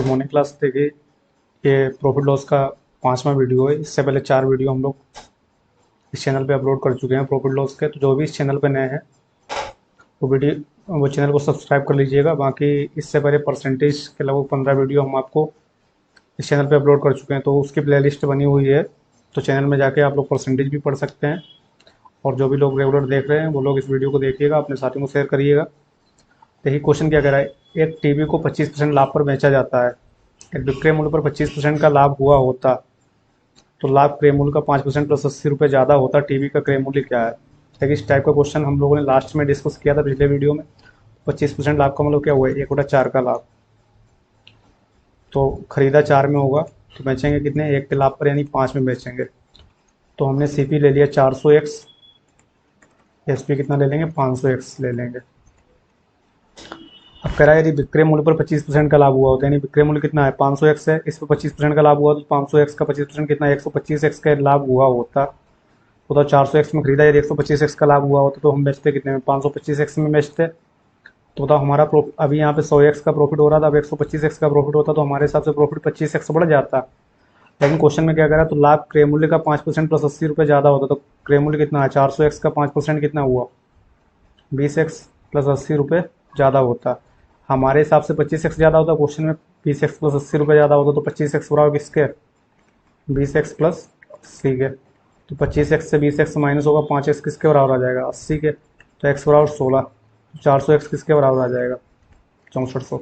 Good morning class. देखिए, ये profit loss का 5वां वीडियो है। इससे पहले 4 वीडियो हम लोग इस चैनल पे अपलोड कर चुके हैं प्रॉफिट लॉस के। तो जो भी इस चैनल पे नए हैं वो चैनल को सब्सक्राइब कर लीजिएगा। बाकी इससे पहले परसेंटेज के लगभग 15 वीडियो हम आपको इस चैनल पे अपलोड कर चुके हैं, तो उसकी प्लेलिस्ट बनी हुई है। तो चैनल में जाके आप लोग परसेंटेज भी पढ़ सकते हैं। और जो भी लोग रेगुलर देख रहे हैं वो लोग इस वीडियो को देखिएगा, अपने साथियों को शेयर करिएगा। देखिए, क्वेश्चन क्या कह रहा है। एक टीवी को 25% लाभ पर बेचा जाता है। एक विक्रय मूल्य पर 25% का लाभ हुआ होता तो लाभ क्रय मूल्य का 5% प्लस 80 रुपये ज़्यादा होता। टीवी का क्रय मूल्य क्या है। देखिए, इस टाइप का क्वेश्चन हम लोगों ने लास्ट में डिस्कस किया था पिछले वीडियो में। 25% लाभ का मतलब क्या हुआ है, 1/4 का लाभ। तो खरीदा 4 में होगा तो बेचेंगे कितने, 1 के लाभ पर, यानी 5 में बेचेंगे। तो हमने सीपी ले लिया 400x, एसपी कितना ले लेंगे, 500x ले लेंगे। अब कह रहा है यदि विक्रय मूल्य पर 25% का लाभ हुआ होता है, यानी विक्रय मूल्य कितना है, 500x है, इस पर 25% का लाभ हुआ तो 500x का 25% कितना है, 125x का लाभ हुआ होता। तो 400x में खरीदा, यदि 125x का लाभ हुआ होता तो हम बेचते कितने में, 525x में बेचते। तो बताओ हमारा अभी यहाँ पे 100x का प्रॉफिट हो रहा था, अब 125x का प्रॉफिट होता तो हमारे हिसाब से प्रॉफिट 25x बढ़ जाता। लेकिन क्वेश्चन में क्या कह रहा है, तो लाभ क्रय मूल्य का 5% प्लस 80 रुपये ज़्यादा होता। तो क्रय मूल्य कितना है, 400x का 5% कितना हुआ, 20x प्लस 80 रुपये ज़्यादा होता। हमारे हिसाब से 25x ज़्यादा होता, क्वेश्चन में 20x प्लस 80 रुपये ज़्यादा होता। तो 25x बराबर किसके, 20x प्लस 80 के। तो 25x से 20x माइनस होगा, 5x किसके बराबर आ जाएगा, 80 के। तो x बराबर 16। 400x किसके बराबर आ जाएगा, 6400।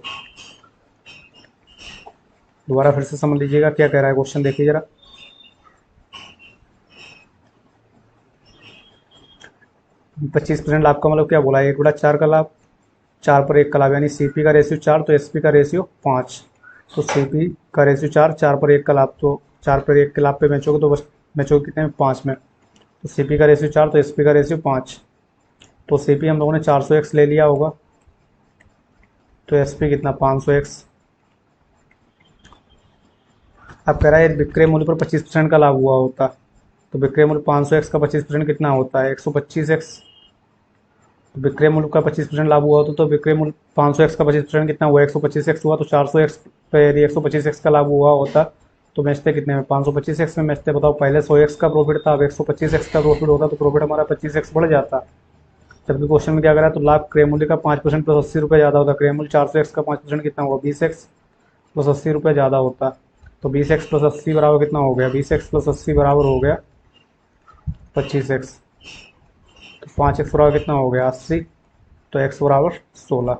दोबारा फिर से समझ लीजिएगा क्या कह रहा है क्वेश्चन, देखिए जरा। 25% लाभ का मतलब क्या बोला, 1/4 का लाभ, 4 पर 1 का लाभ, यानी सीपी का रेशियो 4 तो एसपी का रेशियो 5। तो सीपी का रेशियो 4, 4 पर 1 का लाभ, तो 4 पर 1 के लाभ पे बेचोगे तो बस बेचोगे कितने में, 5 में। तो सीपी का रेशियो 4 तो एसपी का रेशियो 5। तो सीपी हम लोगों ने 400x ले लिया होगा, तो एसपी कितना, 500x। अब कह रहा है विक्रय मूल्य पर 25% का लाभ हुआ होता। तो विक्रय मूल्य 500x का 25% कितना होता है, 125x। तो विक्रय मूल्य का 25% लाभ हुआ होता तो विक्रय मूल्य 500x का 25% कितना हुआ, 125x हुआ। तो 400x पे यदि 125x का लाभ हुआ होता तो बेचते कितने में, 525x में बेचते। बताओ, पहले 100x का प्रॉफिट था, अब 125x का प्रॉफिट होता तो प्रॉफिट हमारा 25x बढ़ जाता। जबकि क्वेश्चन में क्या करा, तो लाभ क्रय मूल्य का 5% प्लस 80 रुपये ज़्यादा होता। क्रय मूल्य 400x का 5% कितना हुआ, 20x प्लस 80 रुपये ज़्यादा होता। तो 20x प्लस 80 बराबर कितना हो गया, 20x प्लस 80 बराबर हो गया 25x। तो 5x बराबर कितना हो गया, 80। तो x बराबर 16।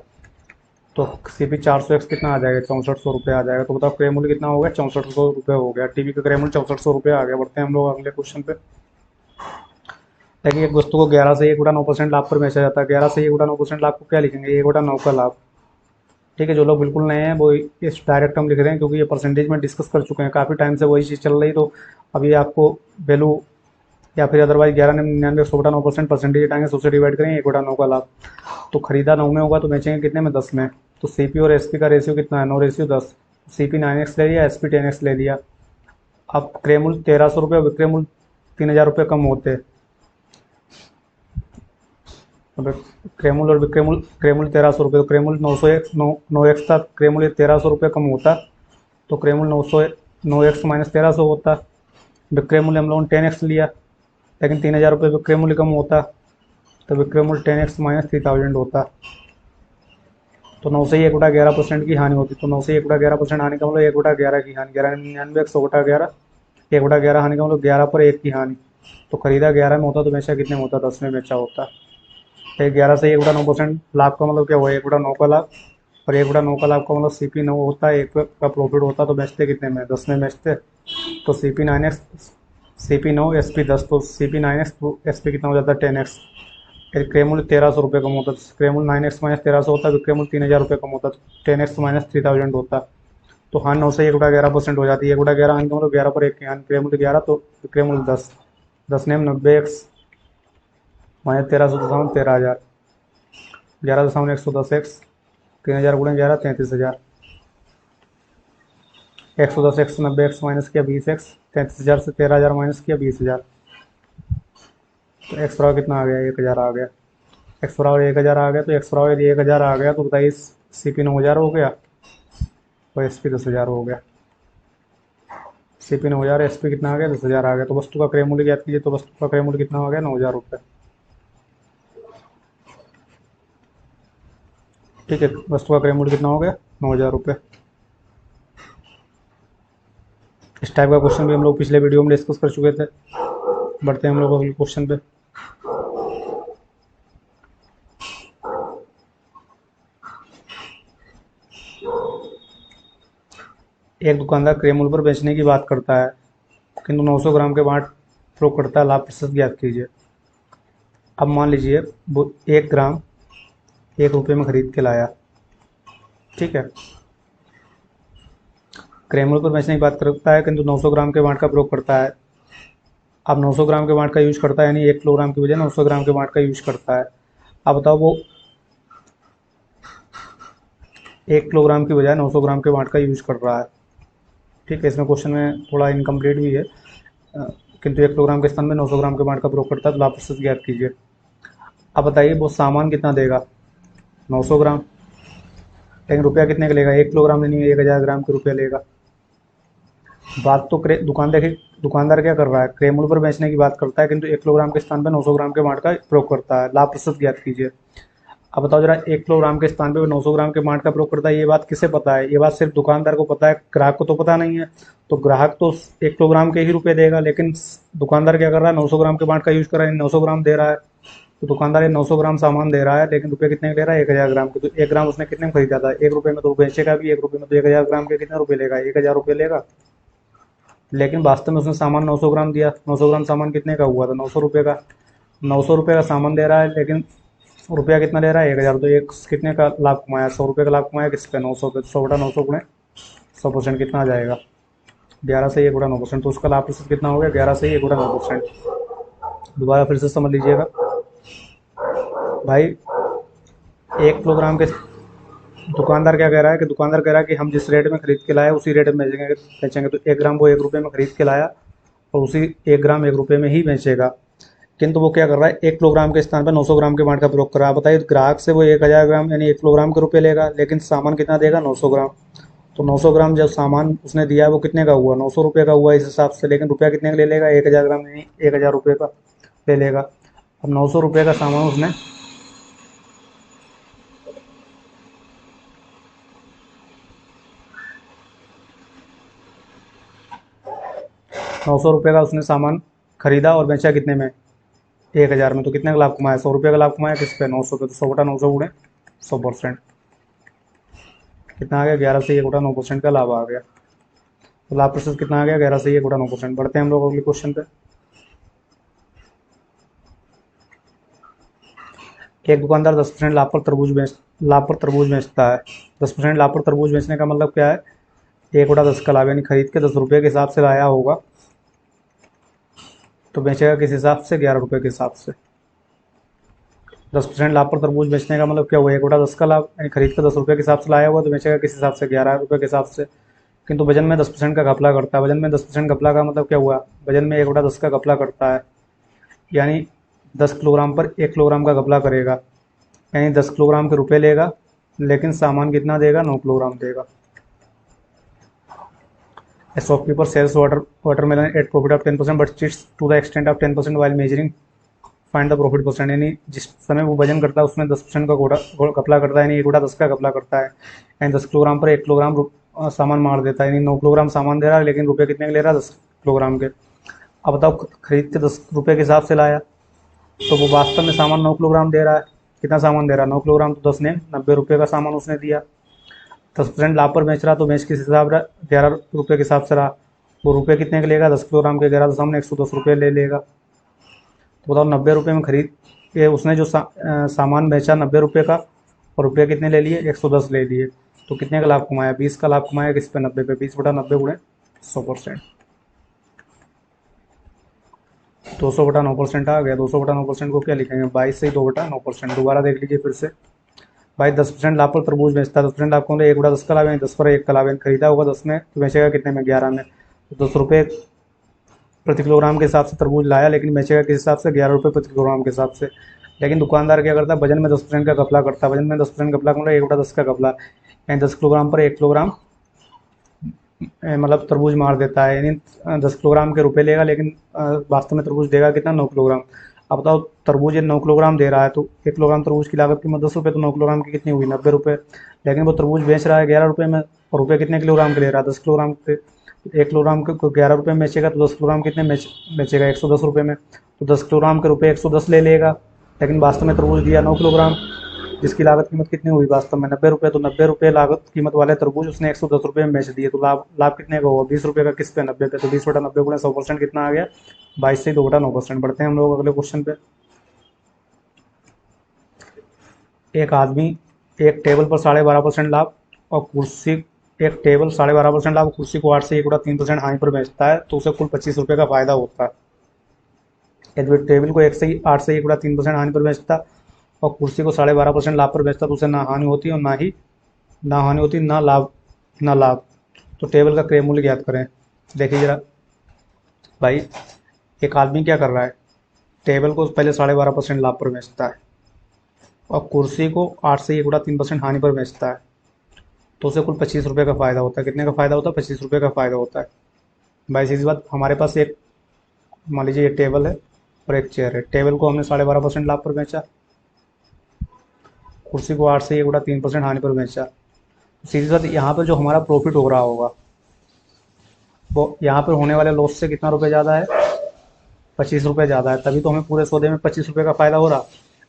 तो सी पी 400x कितना आ जाएगा, 6400 रुपये आ जाएगा। तो बताओ क्रय मूल्य कितना हो गया, 6400 रुपये हो गया। टीवी का क्रय मूल्य 6400 रुपये आ गया। बढ़ते हैं हम लोग अगले क्वेश्चन पे। देखिए, एक वस्तु को 11 से 1/9% लाभ पर बेचा जाता है। 11 से 1/9% लाभ को क्या लिखेंगे, 1/9 का लाभ। ठीक है, जो लोग बिल्कुल नए हैं वो इस डायरेक्ट हम लिख रहे हैं, क्योंकि ये परसेंटेज में डिस्कस कर चुके हैं, काफ़ी टाइम से वही चीज़ चल रही। तो अभी आपको वैल्यू या फिर अदरवाइज 1199 100/9% परसेंटेज हटाएंगे, 100 से डिवाइड करेंगे, 1/9 का लाभ। तो खरीदा 9 में होगा तो बेचेंगे कितने में, 10 में। तो सीपी और एसपी का रेशियो कितना है, 9:10। सीपी 9x ले लिया, एसपी 10x ले लिया। अब क्रय मूल्य 1300 रुपये और विक्रय मूल्य 3000 रुपये कम होते। अब क्रय मूल्य और विक्रय मूल्य, क्रय मूल्य 1300 रुपये, तो क्रय मूल्य 9x था, क्रय मूल्य 1300 रुपये कम होता। तो क्रय मूल्य 9x माइनस 1300 होता। विक्रय मूल्य हम लोगों ने 10x लिया, लेकिन 3000 रुपये विक्रय मूल्य कम होता। तो विक्रय मूल्य 10x माइनस 3000 होता। तो 9 से ही 1/11% की हानि होती। तो 9 से 1/11% हानि का मतलब 1/11 की हानि, 1199 100/11, 1/11 हानि का मतलब 11 पर 1 की हानि। तो खरीदा 11 में होता तो बेचा कितने में होता, 10 में बेचा होता। तो 11 से 1/9% लाभ का मतलब क्या हुआ, 1/9 का लाभ। और 1/9 का लाभ का मतलब सीपी 9 होता है, 1 का प्रॉफिट होता तो बेचते कितने में, 10 में बेचते। तो सीपी 9x, सीपी 9 एसपी 10, तो सीपी 9x तो एसपी कितना हो जाता है, 10x। क्रय मूल्य 1300 रुपये कम होता। क्रय मूल्य 9x माइनस 1300 होता, विक्रय मूल्य 3000 रुपये कम होता। 10x माइनस 3000 होता। तो हानि 9 से 1/11% हो जाती है। 1/11 हानि का मतलब 11 पर 1 की हानि। क्रय मूल्य 11 तो विक्रय मूल्य 10, 10 ने 90x माइनस 1300 11,110x, 3000 गुणे 11 33,000। 110x 90x माइनस किया 20x, 33,000 से 13,000 माइनस किया 20,000। तो एक्स बराबर कितना आ गया, 1000 आ गया। एक्स बराबर 1000 आ गया। तो एक्स बराबर यदि 1000 आ गया तो बताइए सीपी 9000 हो गया। और एस पी 10,000 हो गया। सी पी 9,000, एस पी कितना आ गया 10,000 आ गया। तो वस्तु का क्रय मूल्य ज्ञात कीजिए। तो वस्तु का क्रय मूल्य कितना हो गया 9,000 रुपये। ठीक है, वस्तु का क्रय मूल्य कितना हो गया 9,000 रुपये। इस टाइप का क्वेश्चन भी हम लोग पिछले वीडियो में डिस्कस कर चुके थे। बढ़ते हैं हम लोग अगले क्वेश्चन पे। एक दुकानदार क्रय मूल्य पर बेचने की बात करता है किंतु 900 ग्राम के बाट प्रयोग करता है। लाभ प्रतिशत ज्ञात कीजिए। अब मान लीजिए वो 1 ग्राम 1 रुपये में खरीद के लाया। ठीक है, क्रय मूल्य पर बेचने की बात करता है किंतु 900 ग्राम के बाट का प्रयोग करता है। अब 900 ग्राम के बाट का यूज करता है, यानी 1 किलोग्राम की बजाय 900 ग्राम के बाट का यूज करता है। अब बताओ वो 1 किलोग्राम की बजाय 900 ग्राम के बाट का यूज कर रहा है। ठीक है, इसमें क्वेश्चन में थोड़ा इनकम्प्लीट भी है, किंतु 1 किलोग्राम के स्थान में 900 ग्राम के बाट का प्रयोग करता है। तो लाभ प्रतिशत ज्ञात कीजिए। अब बताइए वो सामान कितना देगा 900 ग्राम, लेकिन रुपया कितने का लेगा 1 किलोग्राम नहीं, 1,000 ग्राम के रुपया लेगा। बात तो दुकानदार क्या कर रहा है, क्रय मूल्य पर बेचने की बात करता है किंतु 1 किलोग्राम के स्थान पर 900 ग्राम के बाट का प्रयोग करता है। लाभ प्रतिशत ज्ञात कीजिए। अब बताओ जरा, 1 किलोग्राम के स्थान पे 900 ग्राम के बाट का प्रयोग करता है, ये बात किसे पता है? ये बात सिर्फ दुकानदार को पता है, ग्राहक को तो पता नहीं है। तो ग्राहक तो 1 किलोग्राम के ही रुपए देगा, लेकिन दुकानदार क्या कर रहा है 900 ग्राम के बाट का यूज कर रहा है, 900 ग्राम दे रहा है। तो दुकानदार ये 900 ग्राम सामान दे रहा है, लेकिन रुपये कितने ले रहा है 1,000 ग्राम के। तो 1 ग्राम उसने कितने में खरीदा था 1 रुपये में, तो बेचेगा भी 1 रुपये में। तो 1,000 ग्राम के कितने रुपये लेगा 1,000 रुपये लेगा। लेकिन वास्तव में उसने सामान 900 ग्राम दिया। 900 ग्राम सामान कितने का हुआ था 900 रुपये का। 900 रुपये का सामान दे रहा है, लेकिन रुपया कितना ले रहा है 1,000। तो एक कितने का लाभ कमाया 100 रुपये का लाभ कमाया किस पे 900 पे। 100 बटा 900 गुणे 100% कितना आ जाएगा 11 से 1 गुणा 9%। तो उसका लाभ प्रतिशत कितना हो गया 11 से 1 गुणा 9%। दोबारा फिर से समझ लीजिएगा भाई, 1 किलोग्राम के दुकानदार क्या कह रहा है कि दुकानदार कह रहा है कि हम जिस रेट में खरीद के लाए उसी रेट में बेचेंगे। तो 1 ग्राम वो 1 रुपये में खरीद के लाया और उसी 1 ग्राम 1 रुपये में ही बेचेगा। किंतु वो क्या कर रहा है 1 किलोग्राम के स्थान पर 900 ग्राम के बाट का प्रयोग कर रहा है। बताइए ग्राहक से वो 1,000 ग्राम यानी 1 किलोग्राम के रुपये लेगा, लेकिन सामान कितना देगा 900 ग्राम। तो 900 ग्राम जब सामान उसने दिया है वो कितने का हुआ 900 रुपये का हुआ इस हिसाब से, लेकिन रुपया कितने का ले लेगा 1,000 ग्राम यानी 1,000 रुपये का ले लेगा। अब 900 रुपये का सामान उसने 900 रुपये का उसने सामान खरीदा और बेचा कितने में 1,000 में। तो कितने का लाभ कमाया 100 रुपये का लाभ कमाया किस पे 900 पे। तो 100 बटा 900 गुणे 100%। कितना आ गया 11 से 1 गुणा 9% का लाभ आ गया। तो लाभ प्रतिशत कितना आ गया 11 से 1 गुणा 9%। बढ़ते हैं हम लोग अगले क्वेश्चन पे। एक दुकानदार 10% लाभ पर तरबूज बेचता है। 10% लाभ पर तरबूज बेचने का मतलब क्या है 1/10 का लाभ, यानी खरीद के 10 रुपये के हिसाब से लाया होगा तो बेचेगा किस हिसाब से 11 रुपये के हिसाब से। 10% लाभ पर तरबूज बेचने का मतलब क्या हुआ 1/10 का लाभ, यानी खरीद के 10 रुपये के हिसाब से लाया हुआ तो बेचेगा किस हिसाब से 11 रुपये के हिसाब से। किंतु वजन में 10% का घपला करता है। वजन में 10% घपला का मतलब क्या हुआ, वजन में 1/10 का घपला करता है, यानी 10 किलोग्राम पर 1 किलोग्राम का घपला करेगा, यानी 10 किलोग्राम के रुपये लेगा, लेकिन सामान कितना देगा 9 किलोग्राम देगा। A shopkeeper sells watermelon at profit of 10% but cheats to the extent of 10% while measuring find the profit percent। यानी जिस समय वो वजन करता है उसमें 10% का घपला करता है, यानी 1/10 का घपला करता है, यानी 10 किलोग्राम पर 1 किलोग्राम सामान मार देता है, यानी 9 किलोग्राम सामान दे रहा है लेकिन रुपये कितने के ले रहा है 10 किलोग्राम के। अब बताओ खरीद के 10 रुपये के हिसाब से लाया तो वो वास्तव में सामान 9 किलोग्राम दे रहा है। कितना सामान दे रहा है 9 किलोग्राम, तो 10 ने 90 रुपये का सामान उसने दिया। 10% लाभ पर बेच रहा तो बेच किस हिसाब रहा 11 रुपये के हिसाब से रहा। वो रुपये कितने का लेगा 10 किलोग्राम के 11 सामने 110 रुपये ले लेगा। तो बताओ 90 रुपये में खरीद के उसने जो सामान बेचा 90 रुपये का और रुपये कितने ले लिए 110 ले लिए। तो कितने का लाभ कमाया 20 का लाभ कमाया किस पे 90 पे। 20 बटा 90 गुणे 100%। 200 बटा 9% आ गया। 200 बटा 9% को क्या लिखेंगे 22 से 2 बटा 9%। दोबारा देख लीजिए फिर से भाई, 10% लाभ पर तरबूज बेचता है। 10% लाभ कौन 1/10 का लाभ है, 10 पर 1 का लाभ है। खरीदा होगा 10 में तो बेचेगा कितने में 11 में। तो 10 रुपये प्रति किलोग्राम के हिसाब से तरबूज लाया, लेकिन बेचेगा किस हिसाब से 11 रुपये प्रति किलोग्राम के हिसाब से। लेकिन दुकानदार क्या करता है वजन में 10% का घपला करता है। वजन में 10% घपला कौन 1/10 का घपला, यानी 10 किलोग्राम पर 1 किलोग्राम मतलब तरबूज मार देता है, यानी 10 किलोग्राम के रुपए लेगा, लेकिन वास्तव में तरबूज देगा कितना, 9 किलोग्राम। अब बताओ, तरबूज ये 9 किलोग्राम दे रहा है, तो 1 किलोग्राम तरबूज की लागत कीमत 10 रुपये, तो 9 किलोग्राम की कितनी हुई, 90 रुपये। लेकिन वो तरबूज बेच रहा है 11 रुपये में, और रुपये कितने किलोग्राम के ले रहा है, 10 किलोग्राम के। 1 किलोग्राम को 11 रुपये में बेचेगा, तो 10 किलोग्राम कितने में बेचेगा, 110 रुपये में। तो 10 किलोग्राम के रुपये 110 ले लेगा, लेकिन वास्तव में तरबूज दिया 9 किलोग्राम, जिसकी लागत कीमत कितनी हुई वास्तव में, 90 रुपये। तो 90 रुपये लागत कीमत वाले तरबूज उसने 110 रुपये में बेच दिए, तो लाभ लाभ कितने का हुआ, 20 रुपये का, किस पे, 90 पे। तो 20/90 गुणा 100% कितना आ गया, 22 से 2/9%। बढ़ते हैं हम लोग अगले क्वेश्चन पे। एक आदमी एक टेबल पर 12.5% लाभ और कुर्सी, एक टेबल 12.5% लाभ, कुर्सी को 8 से 1/3% हानि पर बेचता है, तो उसे कुल 25 रुपये का फायदा होता है। यदि टेबल को 8 से 1/3% हानि पर बेचता और कुर्सी को 12.5% लाभ पर बेचता, तो उसे ना हानि होती और ना हानि होती, ना लाभ। तो टेबल का क्रय मूल्य ज्ञात करें। देखिए जरा भाई, एक आदमी क्या कर रहा है, टेबल को पहले 12.5% लाभ पर बेचता है और कुर्सी को 8 से 1/3% हानि पर बेचता है, तो उसे कुल 25 रुपये का फायदा होता है। कितने का फायदा होता है, 25 रुपये का फायदा होता है। भाई सीधी बात, हमारे पास एक, मान लीजिए ये टेबल है और एक चेयर है। टेबल को हमने 12.5% लाभ पर बेचा, कुर्सी को 8 से 1/3% हानि पर बेचा। सीधी बात, यहाँ पर जो हमारा प्रॉफिट हो रहा होगा, वो यहाँ पर होने वाले लॉस से कितना रुपये ज़्यादा है, 25 रुपये ज़्यादा है। तभी तो हमें पूरे सौदे में 25 रुपये का फ़ायदा हो रहा।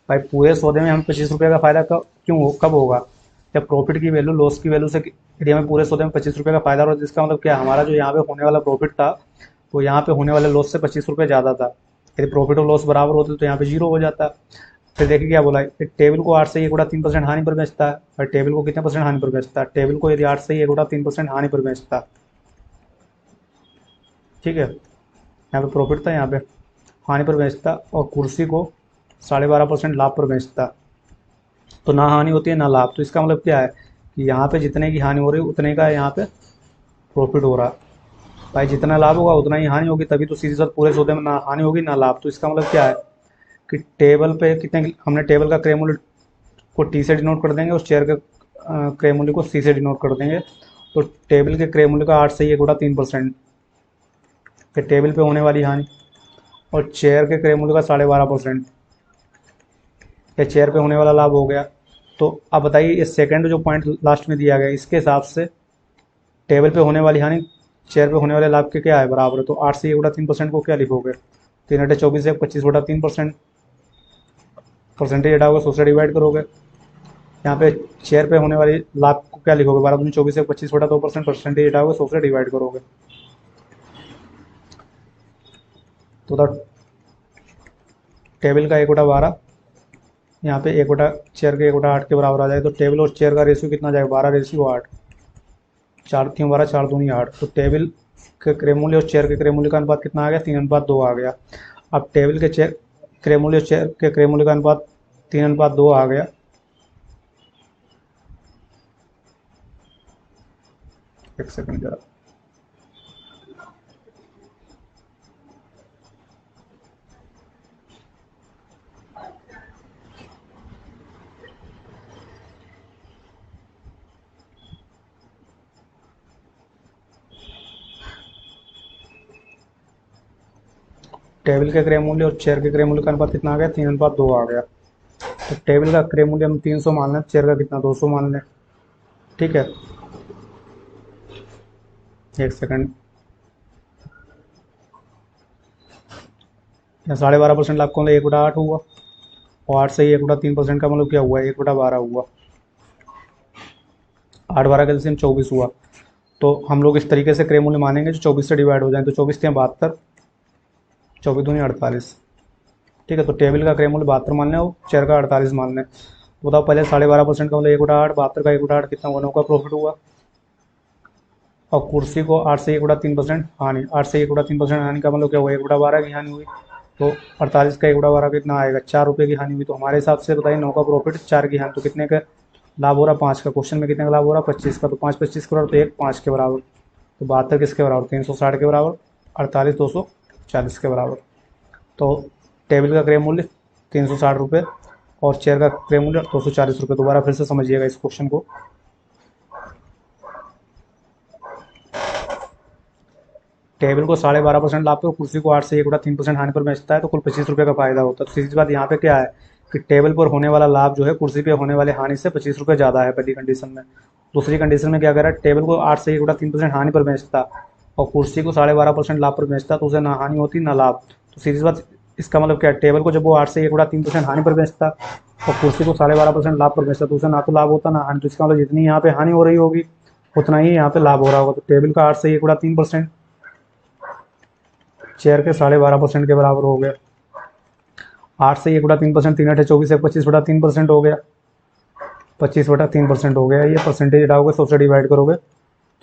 भाई पूरे सौदे में हमें 25 रुपये का फ़ायदा कब होगा, जब प्रॉफिट की वैल्यू लॉस की वैल्यू से, यदि हमें पूरे सौदे में 25 रुपये का फ़ायदा हो रहा है, जिसका मतलब क्या, हमारा जो यहाँ पे होने वाला प्रॉफिट था, वो यहाँ पे होने वाले लॉस से 25 रुपये ज़्यादा था। यदि प्रॉफिट और लॉस बराबर होते तो यहाँ पे जीरो हो जाता। फिर देखिए क्या बोला, टेबल को 8 से 1/3% हानि पर बेचता है, और टेबल को कितने परसेंट हानि पर बेचता है, टेबल को यदि 8 से 1/3% हानि पर बेचता, ठीक है, यहाँ पे प्रॉफिट था, यहाँ पे हानि पर बेचता, और कुर्सी को 12.5% लाभ पर बेचता, तो ना हानि होती है ना लाभ। तो इसका मतलब क्या है कि यहाँ पे जितने की हानि हो रही है उतने का यहाँ पे प्रॉफिट हो रहा है। भाई जितना लाभ होगा उतना ही हानि होगी, तभी तो सीधी साथ पूरे सौदे में ना हानि होगी ना लाभ। तो इसका मतलब क्या है कि टेबल पे कितने, हमने टेबल का क्रय मूल्य को टी से डिनोट कर देंगे और चेयर के क्रय मूल्य को सी से डिनोट कर देंगे। तो टेबल के क्रय मूल्य का 8 से 1/3%, फिर टेबल पे होने वाली हानि, और चेयर के क्रय मूल्य का 12.5%, या चेयर पे होने वाला लाभ हो गया। तो अब बताइए, इस सेकंड जो पॉइंट लास्ट में दिया गया, इसके हिसाब से टेबल पे होने वाली हानि चेयर पे होने वाले लाभ के क्या है, बराबर है। तो 8 से 1/3% को क्या लिखोगे, 3 × 24 है 25/3%, परसेंटेज हटाओगे, 100 से डिवाइड करोगे। यहाँ पे चेयर पे होने वाली लाभ को क्या लिखोगे, 12×24 है 25/2%, परसेंटेज हटाओगे, 100 से डिवाइड करोगे। तो टेबल का 1/12, यहाँ पे 1 चेयर के 1/8 के बराबर आ जाए, तो टेबल और चेयर का रेशियो कितना जाएगा, 12:8, 4 3 12, 4 दूनी 8। तो टेबल के क्रय मूल्य और चेयर के क्रय मूल्य का अनुपात कितना आ गया, 3:2 आ गया। अब टेबल के चेयर क्रय मूल्य और चेयर के क्रय मूल्य का अनुपात 3:2 आ गया। एक सेकंड जरा, टेबल के क्रय मूल्य और चेयर के क्रय मूल्य का अनुपात कितना आ गया, 3:2 आ गया। तो टेबल का क्रय मूल्य हम 300 मान लें, चेयर का कितना 200 मान लें, ठीक है। एक सेकंड, यहाँ 12.5% लाभ कौन, 1/8 हुआ, और 8 से 1/3% का मतलब क्या हुआ, 1/12 हुआ। 8 12 का एलसीएम 24 हुआ। तो हम लोग इस तरीके से क्रय मूल्य मानेंगे जो 24 से डिवाइड हो जाए। तो 24 × 72, 24 दूनी 48, ठीक है। तो टेबल का क्रय मूल्य 72 मान लें और चेयर का 48 मान लें। बताओ पहले 12.5% का मतलब 1/8, 72 का 1/8 कितना हुआ, 9 का प्रॉफिट हुआ। और कुर्सी को 8 से 1/3% हानि, 8 से 1/3% हानि का मतलब क्या हुआ, 1/12 की हानि हुई। तो 48 का 1/12 कितना आएगा, 4 रुपये की हानि हुई। तो हमारे हिसाब से बताइए, 9 का प्रॉफिट 4 की हानि, तो कितने का लाभ हो रहा, 5 का। क्वेश्चन में कितने का लाभ हो रहा, 25 का। तो 5 25 के बराबर, तो 1 5 के बराबर। तो 72 किसके बराबर, 360 के बराबर। 48 240 के बराबर। तो टेबल का क्रय मूल्य 360 रुपये और चेयर का क्रय मूल्य 240 रुपये। दोबारा फिर से समझिएगा इस क्वेश्चन को। टेबल को 12.5% लाभ पे और कुर्सी को 8 से 1/3% हानि पर बेचता है तो कुल 25 रुपये का फायदा होता है। तो सीधी बात यहाँ पे क्या है कि टेबल पर होने वाला लाभ जो है कुर्सी पे होने वाले हानि से 25 रुपये ज़्यादा है पहली कंडीशन में। दूसरी कंडीशन में क्या कह रहा है, टेबल को 8 से 1/3% हानि पर बेचता और कुर्सी को 12.5% लाभ पर बेचता तो उसे ना हानि होती ना लाभ। तो सीधी बात इसका मतलब क्या है, टेबल को जब वो 8 से 1/3% हानि पर बेचता और कुर्सी को 12.5% लाभ पर बेचता तो उसे ना तो लाभ होता ना हानि। तो इसका मतलब जितनी यहाँ पे हानि हो रही होगी उतना ही यहाँ पे लाभ हो रहा होगा। तो टेबल का 8 से 1/3% चेयर के 12.5% के बराबर हो गया। 8 से 1/3%, 3 8 24, 25/3% हो गया। 25/3% हो गया। ये परसेंटेज हटाओगे 100 से डिवाइड करोगे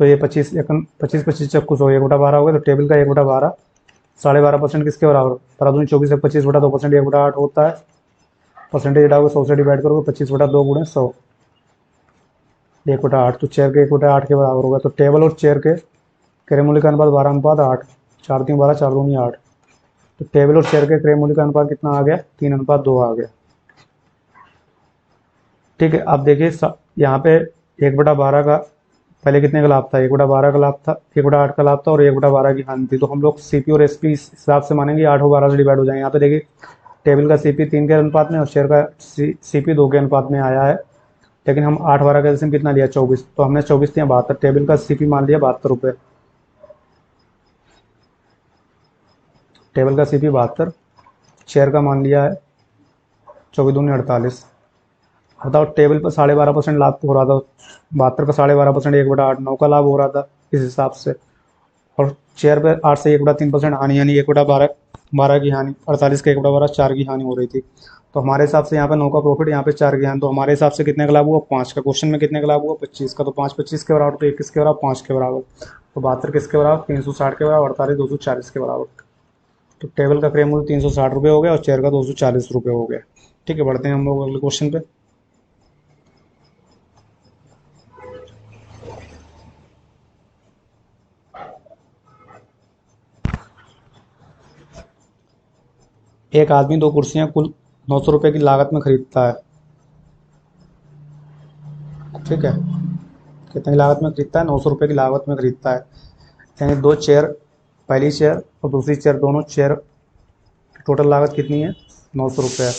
तो ये 25 25 25 चक्कू 100 1/12 हो गया। तो टेबल का 1/12 12.5% किसके बराबर, बराबर 24 25/2% 1/8 होता है। परसेंटेज हटाओगे 100 से डिवाइड करोगे 25/2 गुणे 100 1/8। तो चेयर के 1/8 के बराबर होगा। तो टेबल और चेयर के क्रय मूल्य का अनुपात 12:8, 4 3 12 4 दूनी 8। तो टेबल और चेयर के क्रय मूल्य का अनुपात कितना आ गया, 3:2 आ गया। ठीक है, अब देखिए यहाँ पे 1/12 का पहले कितने का लाभ था, 1/12 का लाभ था, 1/8 का लाभ था और 1/12 की हानि थी। तो हम लोग सीपी और एसपी इस हिसाब से मानेंगे 8 और 12 से डिवाइड हो जाएंगे। यहाँ पे देखिए टेबल का सीपी 3 के अनुपात में और शेयर का सीपी 2 के अनुपात में आया है। लेकिन हम 8 12 का जैसे कितना लिया 24, तो हमने 24 दिया 72। टेबल का सीपी मान लिया 72 रुपये, टेबल का सीपी 72, शेयर का मान लिया है 24 दूनी 48। बताओ टेबल पर 12.5% लाभ हो रहा था, 72 का 12.5% 1/8 9 का लाभ हो रहा था इस हिसाब से। और शेयर पे 8 से 1/3% हानि, यानी 1/12 12 की हानि, 48 का 1/12 4 की हानि हो रही थी। तो हमारे हिसाब से यहाँ पे 9 का प्रॉफिट, यहाँ पे 4 की हानि। तो हमारे हिसाब से कितने का लाभ हुआ, 5 का। क्वेश्चन में कितने का लाभ हुआ, 25 का। तो 5 25 के बराबर, तो 1 किसके बराबर, 5 के बराबर। तो 72 किसके बराबर, 360 के बराबर, 48 240 के बराबर। तो टेबल का क्रय मूल्य 360 रुपये हो गया और चेयर का 240 रुपये हो गया। ठीक है, बढ़ते हैं हम लोग अगले क्वेश्चन पे। एक आदमी 2 कुर्सियां कुल 900 रुपये की लागत में खरीदता है। ठीक है, कितनी लागत में खरीदता है, 900 रुपये की लागत में खरीदता है। यानी 2 चेयर, पहली चेयर और दूसरी चेयर, दोनों चेयर की टोटल लागत कितनी है, 900 रुपये है।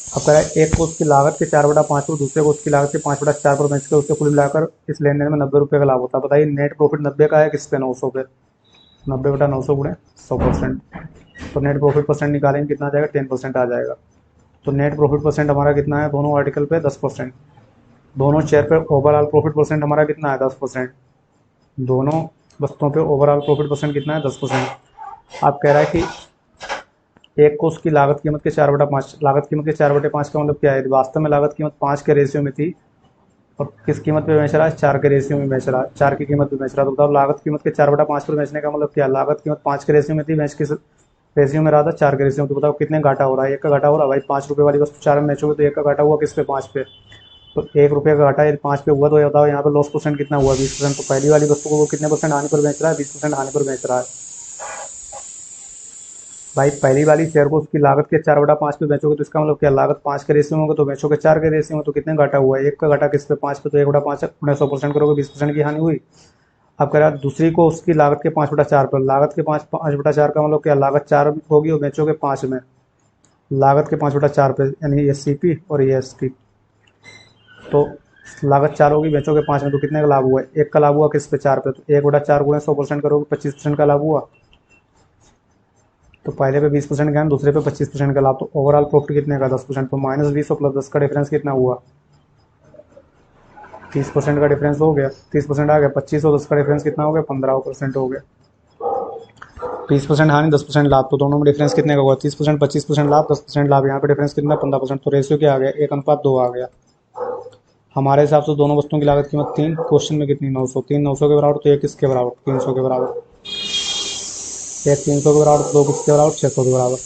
अब कह रहा है एक को उसकी लागत के 4/5 और दूसरे को उसकी लागत के 5/4 पर बेच कर उससे कुल मिलाकर इस लेन देन में 90 रुपये का लाभ होता है। बताइए नेट प्रॉफिट 90 का है, किस पे, 900 पे। 90/900 गुणे 100%। तो नेट प्रॉफिट परसेंट निकालेंगे कितना आ जाएगा, 10% आ जाएगा। तो नेट प्रॉफिट परसेंट हमारा कितना है, दोनों आर्टिकल पे 10%। दोनों शेयर पे ओवरऑल प्रॉफिट परसेंट हमारा कितना है, 10%। दोनों वस्तुओं पे ओवरऑल प्रॉफिट परसेंट कितना है, 10%। आप कह रहा है कि एक को उसकी लागत कीमत के 4/5, लागत कीमत के 4/5 का मतलब क्या है, वास्तव में लागत कीमत 5 के रेशियो में थी और किस कीमत पे बेच रहा है, 4 के रेशियो में बेच रहा है, 4 की कीमत पे बेच रहा है। तो बताओ लागत कीमत के 4/5 पर बेचने का मतलब क्या, लागत कीमत 5 के रेशियो में थी, बेच किस रेशियो में रहा था, 4 के रेशियो में। तो बताओ कितने घाटा हो रहा है, 1 का घाटा हो रहा है भाई। 5 रुपये वाली वस्तु 4 में बेचोगे तो 1 का घाटा हुआ किस पे, 5 पे। तो 1 रुपये का घाटा यदि 5 पे हुआ तो ये बताओ यहाँ पे लॉस परसेंट कितना हुआ, 20%। तो पहली वाली वस्तु को वो कितने परसेंट हानि पर बेच रहा है, 20% हानि पर बेच रहा है। भाई पहली वाली शेयर को उसकी लागत के 4/5 पे बेचोगे तो इसका मतलब क्या, लागत 5 के रेशियो में होगा तो बेचोगे 4 के रेशियो में। तो कितने घाटा हुआ है, 1 का घाटा किस पे, 5 पे। तो 1/5 गुणे 100% करोगे 20% की हानि हुई। अब कह रहा है दूसरी को उसकी लागत के 5/4 पर, लागत के 5/4 का मतलब क्या, लागत 4 होगी और बेचोगे 5 में, लागत के 5/4 पे, यानी ये सीपी और ये एसपी। तो लागत 4 होगी, बेचोगे 5 में, तो कितने का लाभ हुआ है, 1 का लाभ हुआ किस पे, 4 पे। तो 1/4 गुणे 100% करोगे 25% का लाभ हुआ। तो पहले पे 20% का, दूसरे पे 25% का लाभ। तो ओवरऑल प्रॉफिट कितने का, 10%। तो -20 और +10 का डिफरेंस कितना हुआ, 30% का डिफरेंस हो गया। 30% आ गया, 25 और 10 का डिफरेंस कितना हो गया, 15% हो गया। 20% हानि 10% लाभ, तो दोनों में डिफरेंस कितने का हुआ, 30% 25% लाभ 10% लाभ। यहाँ पे डिफरेंस कितना, 15%। तो रेशियो क्या आ गया, 1:2 आ गया। हमारे हिसाब से दोनों वस्तुओं की लागत कीमत 3, क्वेश्चन में कितनी, 900। 3 900 के बराबर, तो 1 किसके बराबर, 300 के बराबर। 1 300 के बराबर, 2 किसके बराबर, 600 के बराबर।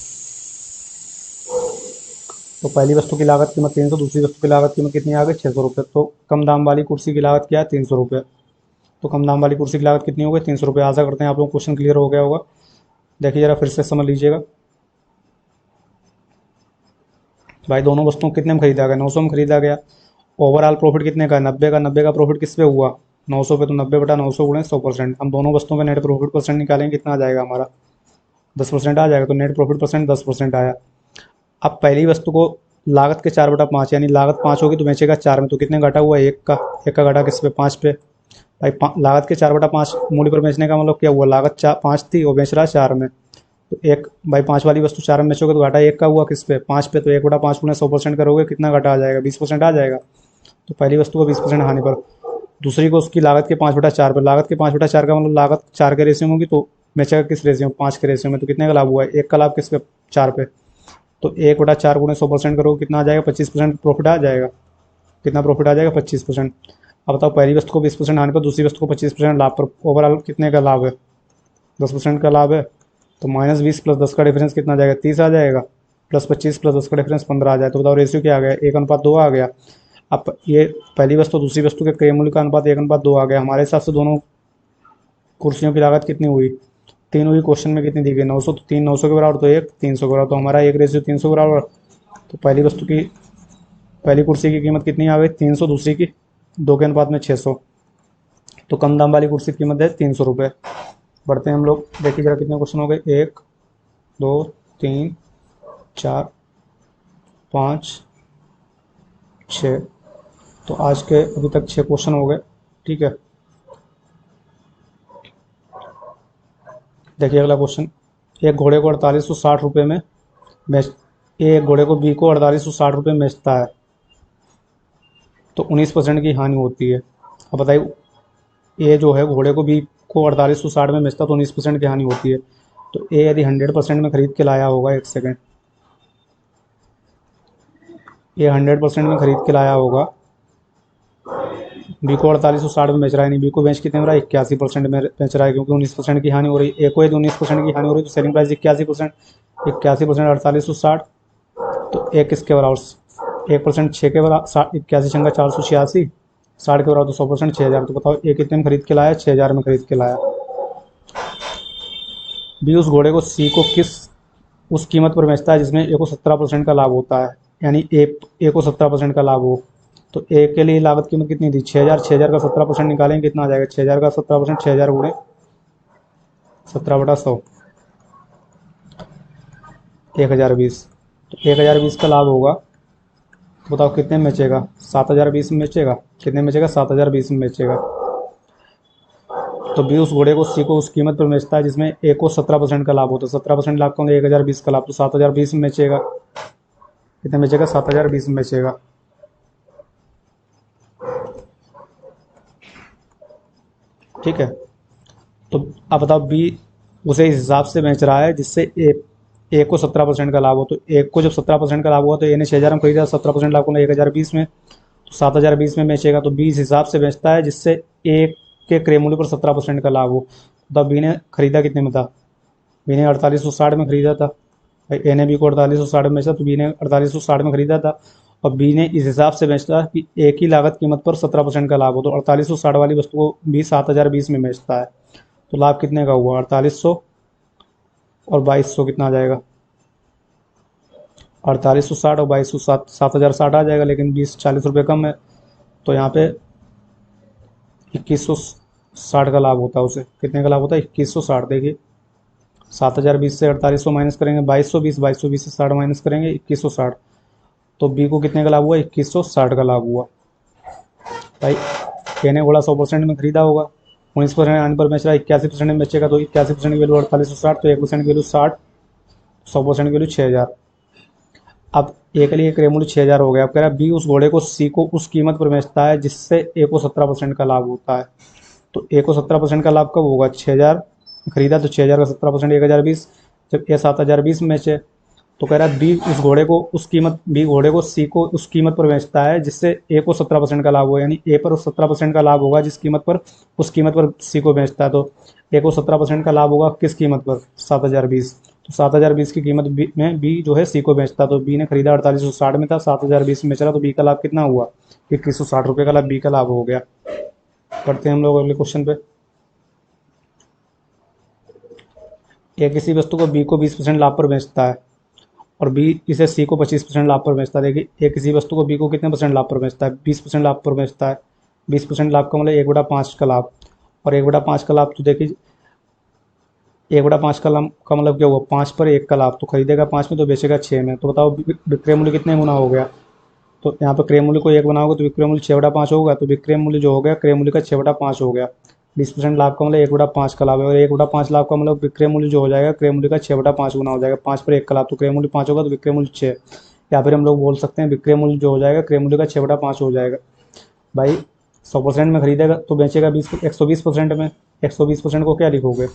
तो पहली वस्तु की लागत कीमत 300, दूसरी वस्तु की लागत कीमत कितनी आ गई, 600 रुपये। तो कम दाम वाली कुर्सी की लागत क्या है, 300 रुपये। तो कम दाम वाली कुर्सी की लागत कितनी हो गई, 300 रुपये। आशा करते हैं आप लोग क्वेश्चन क्लियर हो गया होगा। देखिए जरा फिर से समझ लीजिएगा। भाई दोनों वस्तुओं कितने में खरीदा गया, 900 में खरीदा गया। ओवरऑल प्रॉफिट कितने का, 90 का। 90 का प्रॉफिट किस पे हुआ, 900 पे तो 90/900 गुणे 100%। हम दोनों वस्तुओं का नेट प्रॉफिट परसेंट निकालेंगे, कितना आ जाएगा हमारा 10% आ जाएगा। तो नेट प्रॉफिट परसेंट 10% आया। अब पहली वस्तु को लागत के 4/5 यानी लागत 5 होगी तो बेचेगा 4 में, तो कितने घटा हुआ, 1 का घटा किस पे, 5 पे। भाई लागत के 4/5 मूल्य पर बेचने का मतलब क्या हुआ, लागत 5 थी वो बेच रहा है 4 में, तो एक भाई 5 वाली वस्तु 4 में बेचोगे तो घाटा 1 का हुआ किस पे, 5 पे। तो 1/5 गुणे 100% करोगे, कितना घाटा आ जाएगा, 20% आ जाएगा। तो पहली वस्तु को 20% हानि पर, दूसरी को उसकी लागत के 5/4 पर। लागत के 5/4 का मतलब लागत 4 के रेशियो में होगी तो बेचेगा किस रेशियो में, 5 के रेशियो में। तो कितने का लाभ हुआ है, 1 का लाभ किस पे, 4 पे। तो 1/4 गुणे 100% करोगे, कितना आ जाएगा, 25% प्रॉफिट आ जाएगा। कितना प्रॉफिट आ जाएगा, 25%। अब बताओ पहली वस्तु को 20% हानि पर, दूसरी वस्तु को 25% लाभ पर, ओवरऑल कितने का लाभ है, 10% का लाभ है। तो -20 + 10 का डिफरेंस कितना आ जाएगा, 30 आ जाएगा। +25 + 10 का डिफरेंस 15 आ जाए। तो बताओ रेशियो क्या आ गया, 1:2 आ गया। अब ये पहली वस्तु दूसरी वस्तु के क्रय मूल्य का अनुपात 1:2 आ गया। हमारे हिसाब से दोनों कुर्सियों की लागत कितनी हुई, 3 हुई। क्वेश्चन में कितनी दी गई, 900, तो 3 900 के बराबर, तो 1 300 के बराबर, तो हमारा 1:300 के बराबर। तो पहली वस्तु की, पहली कुर्सी की कीमत कितनी आ गई, 300, दूसरी की 2 के अनुपात में 600। तो कम दाम वाली कुर्सी की कीमत है 300 रुपये। बढ़ते हैं हम लोग, देखिए जरा कितने क्वेश्चन हो गए, 1 2 3 4 5 6। तो आज के अभी तक 6 क्वेश्चन हो गए, ठीक है। देखिए अगला क्वेश्चन, एक घोड़े को 4860 रुपये में बेच, एक घोड़े को बी को 4860 रुपये में बेचता है तो 19% की हानि होती है। अब बताइए, ए जो है घोड़े को बी को 4860 में बेचता तो 19% की हानि होती है। तो ए यदि 100% में खरीद के लाया होगा, एक सेकेंड, ये 100% में खरीद के लाया होगा, बी को 4860 में बेच रहा है, नहीं बी को बेच कितने में रहा है, 81% में बेच रहा है, क्योंकि 19% की हानि हो रही है। ए को यदि 19% की हानि हो रही है तो सेलिंग प्राइस 81%, 4860। तो एक किसके बराबर, 1% 6 के बराबर, 81 छंगा 486, 60 के बराबर तो 100% 6000। तो बताओ ए कितने में खरीद के लाया, 6000 में खरीद के लाया। बी उस घोड़े को सी को किस उस कीमत पर बेचता है जिसमें ए को 17% का लाभ होता है, यानी ए को 17% का लाभ हो। तो ए के लिए लागत कीमत कितनी थी, 6000। 6000 का 17% निकालेंगे, कितना आ जाएगा, 6000 का 17%, 6000 गुणे 17/100, 1020। तो 1020 का लाभ होगा, तो बताओ कितने में बेचेगा, 7020 में बेचेगा। कितने में बेचेगा, 7020 में बेचेगा। तो बी उस घोड़े को सी को उस कीमत पर बेचता है जिसमें ए को 17% का लाभ होता है। 17% लाभ का मतलब 1020 का लाभ, तो 7020 में बेचेगा। कितने बेचेगा, 7020 में बेचेगा। ठीक है। तो अब बताओ बी उसे इस हिसाब से बेच रहा है जिससे ए को 17% का लाभ हो। तो ए को जब 17% का लाभ हुआ तो ए ने 6000 में खरीदा, 17% लाभ को 1020 में, तो 7020 में बेचेगा। तो बी इस हिसाब से बेचता है जिससे ए के क्रय मूल्य पर 17% का लाभ हो। तब बी ने खरीदा कितने में था, बी ने 4860 में खरीदा था। भाई ए ने बी को 4860 में बेचा तो बी ने 4860 में खरीदा था, और बी ने इस हिसाब से बेचता कि ए की लागत कीमत पर 17% का लाभ हो। तो 4860 वाली वस्तु को बी 7020 में बेचता है। तो लाभ कितने का हुआ, 4800 और 2200, कितना आ जाएगा, 4860 और 2200, 7060 आ जाएगा। लेकिन 20-40 रुपये कम है, तो यहाँ पे 2160 का लाभ होता है उसे। कितने का लाभ होता है, 2160। देखिए 7020 से 4800 माइनस करेंगे, 2220, 2220 से 60 माइनस करेंगे, 2160। तो बी को कितने का लाभ हुआ, 2160 का लाभ हुआ। भाई ए ने घोड़ा 100% में खरीदा होगा, 19% आने पर बेच रहा है, 81% में बेचेगा, तो 81% की वैल्यू 4860, तो 1% की वैल्यू 60, 100% की वैल्यू 6000। अब ए के लिए क्रय मूल्य 6000 हो गया। अब कह रहा है बी उस घोड़े को सी को उस कीमत पर बेचता है जिससे ए को 17% का लाभ होता है। तो ए को 17% का लाभ कब होगा, 6000 खरीदा तो 6000 का 17%, 1020। जब ए 7020 में बेचे तो कह रहा है बी उस घोड़े को उस कीमत, बी घोड़े को सी को उस कीमत पर बेचता है जिससे ए को 17% का लाभ हो, यानी ए पर उस 17% का लाभ होगा जिस कीमत पर, उस कीमत पर सी को बेचता है। तो ए को 17% का लाभ होगा किस कीमत पर, 7020। तो 7020 की कीमत में बी जो है सी को बेचता, तो बी ने खरीदा 4860 में था, 7020 में बेच रहा, तो बी का लाभ कितना हुआ, 2160 रुपये का लाभ बी का लाभ हो गया। पढ़ते हैं हम लोग अगले क्वेश्चन पे। ए किसी वस्तु को बी को 20% लाभ पर बेचता है और बी इसे सी को 25% लाभ पर बेचता है। देखिए ए किसी वस्तु को बी को कितने परसेंट लाभ पर बेचता है, 20% लाभ पर बेचता है। 20% लाभ का मतलब 1/5 का लाभ। और 1/5 का लाभ तो देखिए 1/5 का लाभ का मतलब क्या हुआ, 5 पर 1 का लाभ। तो खरीदेगा 5 में तो बेचेगा 6 में। तो बताओ विक्रय मूल्य कितने गुना हो गया। तो यहाँ पर क्रय मूल्य को 1 बनाओगे तो विक्रय मूल्य 6/5 होगा। तो विक्रय मूल्य जो हो गया क्रय मूल्य का 6/5 हो गया। 20% लाभ का मतलब 1/5 का लाभ है, और 1/5 लाभ का मतलब विक्रय मूल्य जो हो जाएगा क्रय मूल्य का 6/5 गुना हो जाएगा। 5 पर 1 का लाभ तो क्रय मूल्य 5 होगा, तो विक्रय मूल्य 6। या फिर हम लोग बोल सकते हैं विक्रय मूल्य जो हो जाएगा क्रय मूल्य का 6/5 हो जाएगा। भाई 100% में खरीदेगा तो बेचेगा 120% में। 120% को क्या लिखोगे,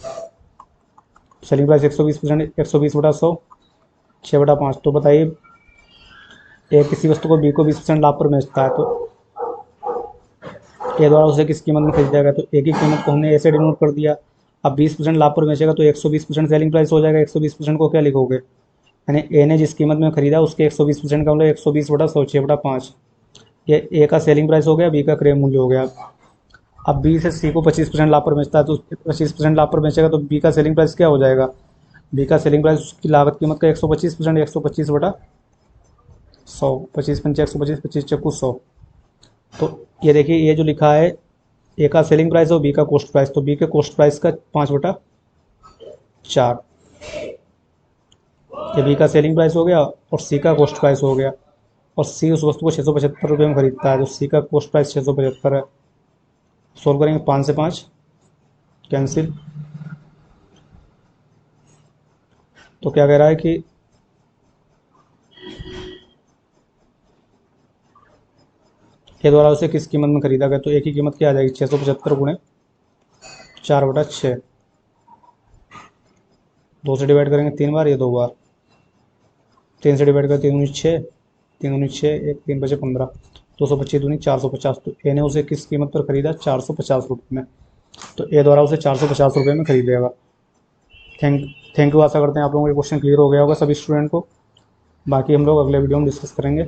सेलिंग प्राइस 120%, 120/100, 6/5। तो बताइए एक किसी वस्तु को बी को 20% लाभ पर बेचता है, तो ए द्वारा उसे किस कीमत में खरीदा जाएगा। तो ए की कीमत को हमने ऐसे डिनोट कर दिया। अब 20% लाभ पर बेचेगा तो 120% सेलिंग प्राइस हो जाएगा। 120% को क्या लिखोगे, यानी ए ने जिस कीमत में खरीदा उसके 120% का मतलब 120/100, 6/5। ये ए का सेलिंग प्राइस हो गया, बी का क्रय मूल्य हो गया। अब बी से सी को 25% लाभ पर बेचता है, तो 25% लाभ पर बेचेगा तो बी का सेलिंग प्राइस क्या हो जाएगा, बी का सेलिंग प्राइस उसकी लागत कीमत का 125%, 125/100, 25 125, 25 चक्कू 100। तो ये देखिए ये जो लिखा है ए का सेलिंग प्राइस और बी का कॉस्ट प्राइस, तो बी के कॉस्ट प्राइस का 5/4, ये बी का सेलिंग प्राइस हो गया और सी का कॉस्ट प्राइस हो गया। और सी उस वस्तु को 675 रुपये में खरीदता है, तो सी का कॉस्ट प्राइस 675 है। सोल्व करेंगे, 5 से 5 कैंसिल। तो क्या कह रहा है कि ए द्वारा उसे किस कीमत में खरीदा गया। तो ए की कीमत क्या आ जाएगी, 675 गुणे 4/6। 2 से डिवाइड करेंगे 3 बार, ये 2 बार। 3 से डिवाइड करें 3 दूनी 6, 3 दूनी 6, 1 3 बचे 15, 225 दूनी 450। तो ए ने उसे किस कीमत पर खरीदा, 450 रुपये में। तो ए द्वारा उसे 450 रुपये में खरीदेगा। Thank thank you. आशा करते हैं आप लोगों को क्वेश्चन क्लियर हो गया होगा सभी स्टूडेंट को। बाकी हम लोग अगले वीडियो में डिस्कस करेंगे।